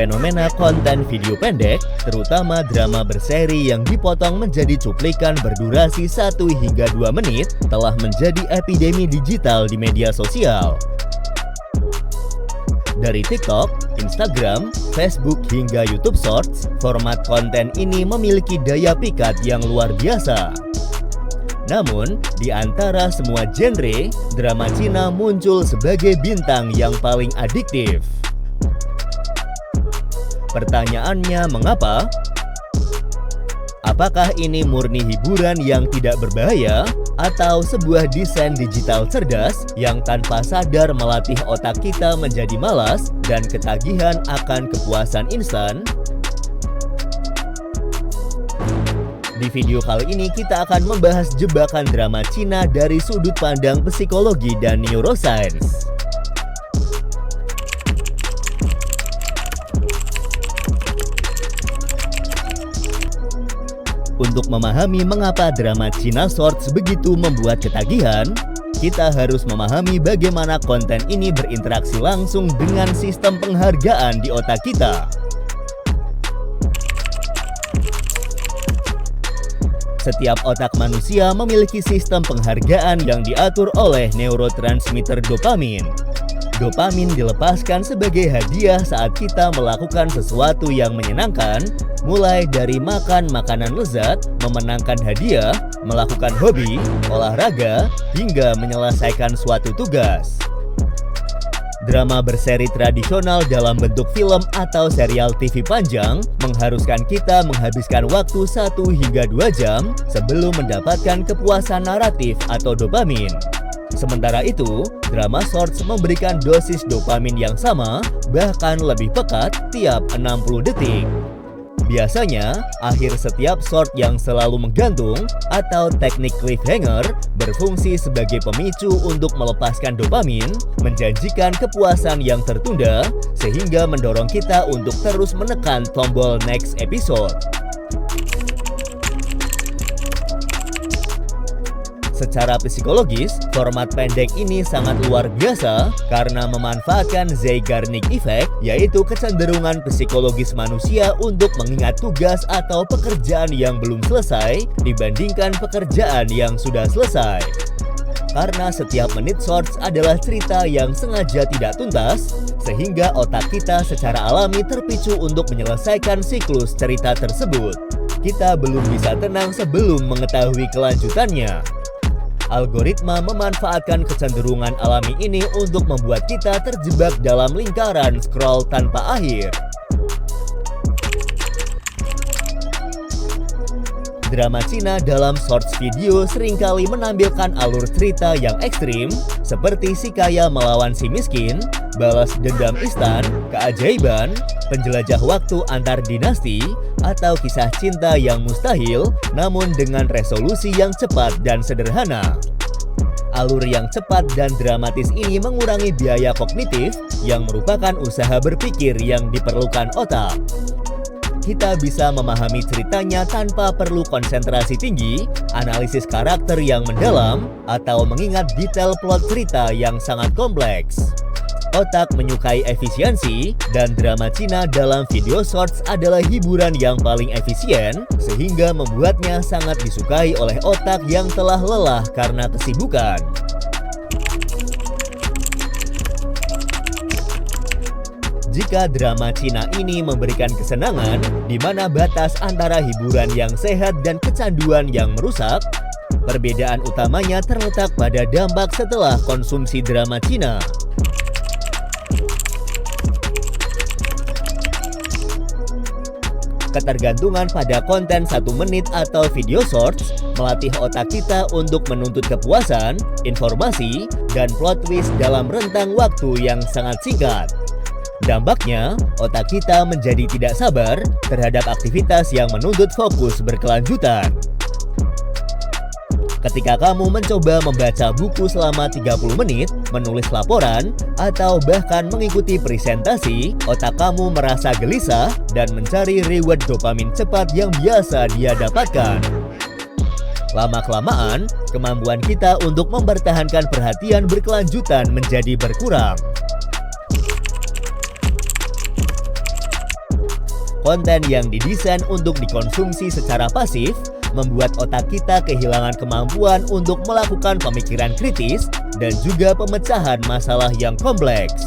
Fenomena konten video pendek, terutama drama berseri yang dipotong menjadi cuplikan berdurasi 1 hingga 2 menit, telah menjadi epidemi digital di media sosial. Dari TikTok, Instagram, Facebook hingga YouTube Shorts, format konten ini memiliki daya pikat yang luar biasa. Namun, di antara semua genre, drama Cina muncul sebagai bintang yang paling adiktif. Pertanyaannya, mengapa? Apakah ini murni hiburan yang tidak berbahaya atau sebuah desain digital cerdas yang tanpa sadar melatih otak kita menjadi malas dan ketagihan akan kepuasan instan? Di video kali ini kita akan membahas jebakan drama Cina dari sudut pandang psikologi dan neuroscience. Untuk memahami mengapa drama Cina Shorts begitu membuat ketagihan, kita harus memahami bagaimana konten ini berinteraksi langsung dengan sistem penghargaan di otak kita. Setiap otak manusia memiliki sistem penghargaan yang diatur oleh neurotransmitter dopamin. Dopamin dilepaskan sebagai hadiah saat kita melakukan sesuatu yang menyenangkan, mulai dari makan makanan lezat, memenangkan hadiah, melakukan hobi, olahraga, hingga menyelesaikan suatu tugas. Drama berseri tradisional dalam bentuk film atau serial TV panjang mengharuskan kita menghabiskan waktu 1 hingga 2 jam sebelum mendapatkan kepuasan naratif atau dopamin. Sementara itu, drama Shorts memberikan dosis dopamin yang sama, bahkan lebih pekat tiap 60 detik. Biasanya, akhir setiap short yang selalu menggantung atau teknik cliffhanger berfungsi sebagai pemicu untuk melepaskan dopamin, menjanjikan kepuasan yang tertunda, sehingga mendorong kita untuk terus menekan tombol next episode. Secara psikologis, format pendek ini sangat luar biasa karena memanfaatkan Zeigarnik Effect, yaitu kecenderungan psikologis manusia untuk mengingat tugas atau pekerjaan yang belum selesai dibandingkan pekerjaan yang sudah selesai. Karena setiap menit shorts adalah cerita yang sengaja tidak tuntas, sehingga otak kita secara alami terpicu untuk menyelesaikan siklus cerita tersebut. Kita belum bisa tenang sebelum mengetahui kelanjutannya. Algoritma memanfaatkan kecenderungan alami ini untuk membuat kita terjebak dalam lingkaran scroll tanpa akhir. Drama Cina dalam shorts video seringkali menampilkan alur cerita yang ekstrim, seperti si kaya melawan si miskin, balas dendam instan, keajaiban, penjelajah waktu antar dinasti, atau kisah cinta yang mustahil namun dengan resolusi yang cepat dan sederhana. Alur yang cepat dan dramatis ini mengurangi biaya kognitif yang merupakan usaha berpikir yang diperlukan otak. Kita bisa memahami ceritanya tanpa perlu konsentrasi tinggi, analisis karakter yang mendalam, atau mengingat detail plot cerita yang sangat kompleks. Otak menyukai efisiensi, dan drama Cina dalam video shorts adalah hiburan yang paling efisien, sehingga membuatnya sangat disukai oleh otak yang telah lelah karena kesibukan. Jika drama Cina ini memberikan kesenangan, di mana batas antara hiburan yang sehat dan kecanduan yang merusak, perbedaan utamanya terletak pada dampak setelah konsumsi drama Cina. Ketergantungan pada konten 1 menit atau video shorts melatih otak kita untuk menuntut kepuasan, informasi, dan plot twist dalam rentang waktu yang sangat singkat. Dampaknya, otak kita menjadi tidak sabar terhadap aktivitas yang menuntut fokus berkelanjutan. Ketika kamu mencoba membaca buku selama 30 menit, menulis laporan, atau bahkan mengikuti presentasi, otak kamu merasa gelisah dan mencari reward dopamin cepat yang biasa dia dapatkan. Lama-kelamaan, kemampuan kita untuk mempertahankan perhatian berkelanjutan menjadi berkurang. Konten yang didesain untuk dikonsumsi secara pasif membuat otak kita kehilangan kemampuan untuk melakukan pemikiran kritis dan juga pemecahan masalah yang kompleks.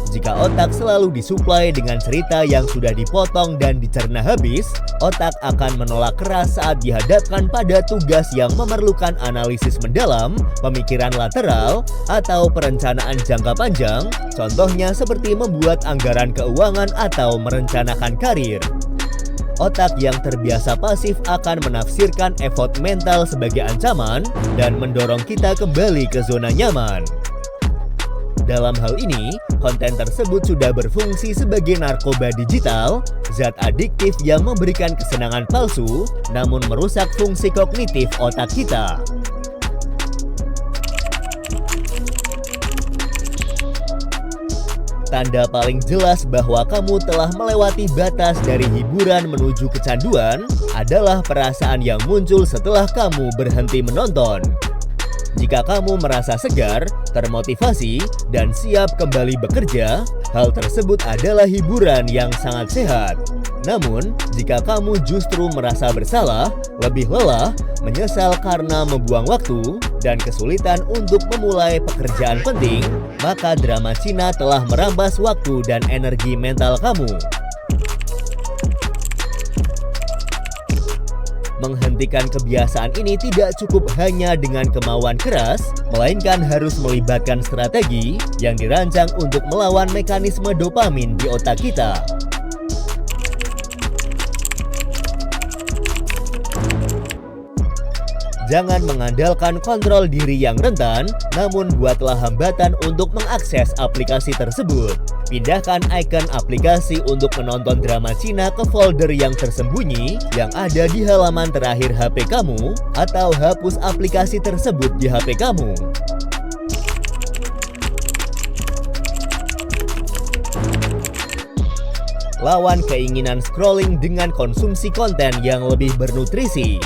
Jika otak selalu disuplai dengan cerita yang sudah dipotong dan dicerna habis, otak akan menolak keras saat dihadapkan pada tugas yang memerlukan analisis mendalam, pemikiran lateral, atau perencanaan jangka panjang, contohnya seperti membuat anggaran keuangan atau merencanakan karir. Otak yang terbiasa pasif akan menafsirkan effort mental sebagai ancaman dan mendorong kita kembali ke zona nyaman. Dalam hal ini, konten tersebut sudah berfungsi sebagai narkoba digital, zat adiktif yang memberikan kesenangan palsu, namun merusak fungsi kognitif otak kita. Tanda paling jelas bahwa kamu telah melewati batas dari hiburan menuju kecanduan adalah perasaan yang muncul setelah kamu berhenti menonton. Jika kamu merasa segar, termotivasi, dan siap kembali bekerja, hal tersebut adalah hiburan yang sangat sehat. Namun, jika kamu justru merasa bersalah, lebih lelah, menyesal karena membuang waktu, dan kesulitan untuk memulai pekerjaan penting, maka drama Cina telah merampas waktu dan energi mental kamu. Menghentikan kebiasaan ini tidak cukup hanya dengan kemauan keras, melainkan harus melibatkan strategi yang dirancang untuk melawan mekanisme dopamin di otak kita. Jangan mengandalkan kontrol diri yang rentan, namun buatlah hambatan untuk mengakses aplikasi tersebut. Pindahkan icon aplikasi untuk menonton drama Cina ke folder yang tersembunyi yang ada di halaman terakhir HP kamu, atau hapus aplikasi tersebut di HP kamu. Lawan keinginan scrolling dengan konsumsi konten yang lebih bernutrisi.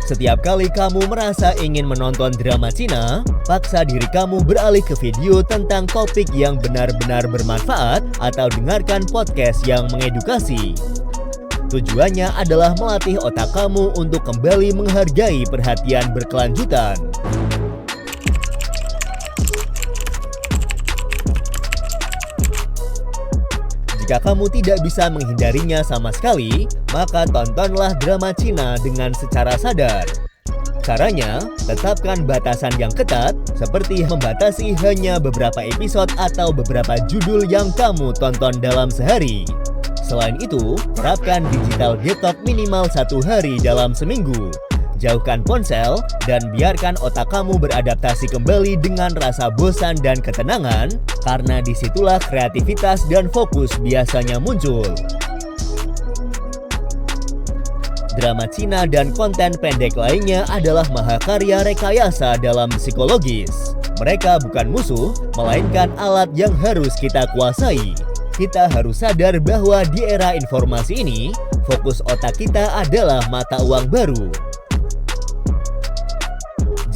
Setiap kali kamu merasa ingin menonton drama Cina, paksa diri kamu beralih ke video tentang topik yang benar-benar bermanfaat atau dengarkan podcast yang mengedukasi. Tujuannya adalah melatih otak kamu untuk kembali menghargai perhatian berkelanjutan. Jika kamu tidak bisa menghindarinya sama sekali, maka tontonlah drama Cina dengan secara sadar. Caranya, tetapkan batasan yang ketat, seperti membatasi hanya beberapa episode atau beberapa judul yang kamu tonton dalam sehari. Selain itu, terapkan digital detox minimal 1 hari dalam seminggu. Jauhkan ponsel dan biarkan otak kamu beradaptasi kembali dengan rasa bosan dan ketenangan, karena disitulah kreativitas dan fokus biasanya muncul. Drama Cina dan konten pendek lainnya adalah mahakarya rekayasa dalam psikologis. Mereka bukan musuh, melainkan alat yang harus kita kuasai. Kita harus sadar bahwa di era informasi ini, fokus otak kita adalah mata uang baru.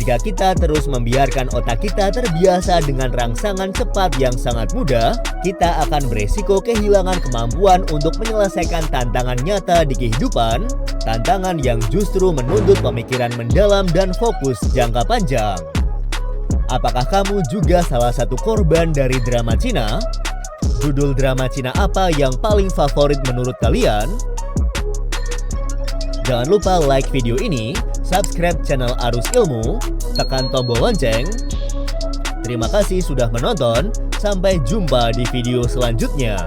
Jika kita terus membiarkan otak kita terbiasa dengan rangsangan cepat yang sangat mudah, kita akan beresiko kehilangan kemampuan untuk menyelesaikan tantangan nyata di kehidupan, tantangan yang justru menuntut pemikiran mendalam dan fokus jangka panjang. Apakah kamu juga salah satu korban dari drama Cina? Judul drama Cina apa yang paling favorit menurut kalian? Jangan lupa like video ini, subscribe channel Arus Ilmu, tekan tombol lonceng. Terima kasih sudah menonton, sampai jumpa di video selanjutnya.